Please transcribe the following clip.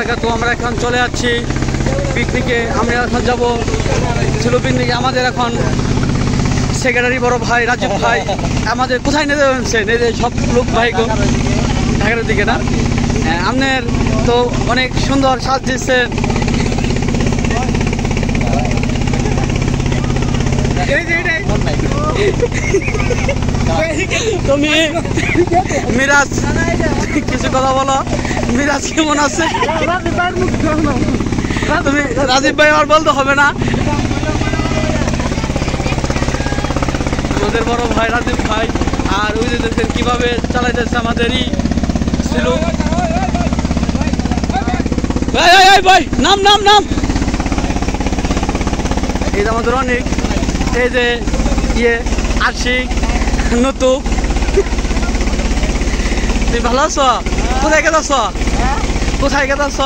বারাকাতুহু। আমরা এখন চলে যাচ্ছি পিকনিকে। আমরা এখন যাব ছিল পিকনিকে। আমাদের এখন সেক্রেটারি বড় ভাই রাজীব ভাই আমাদের কোথায় নিয়ে যাচ্ছেন? এই যে সব লোক ভাই গো ঢাকার দিকে না? হ্যাঁ, আপনার তো অনেক সুন্দর সাজ দিচ্ছেন। তুমি মিরাজ কিছু কথা বলো। মিরাজ কেমন আছে? তুমি রাজীব ভাই আর বলতে হবে না। আমাদের বড় ভাই রাজীব ভাই আর ওই যে দেখছেন কিভাবে চালাইতেছে আমাদেরই ছিল। ভাই নাম নাম নাম। এই যে আমাদের অনেক এই যে আশিক নতু। তুমি ভালো আছো? কোথায় গেছ? কোথায় গেছ?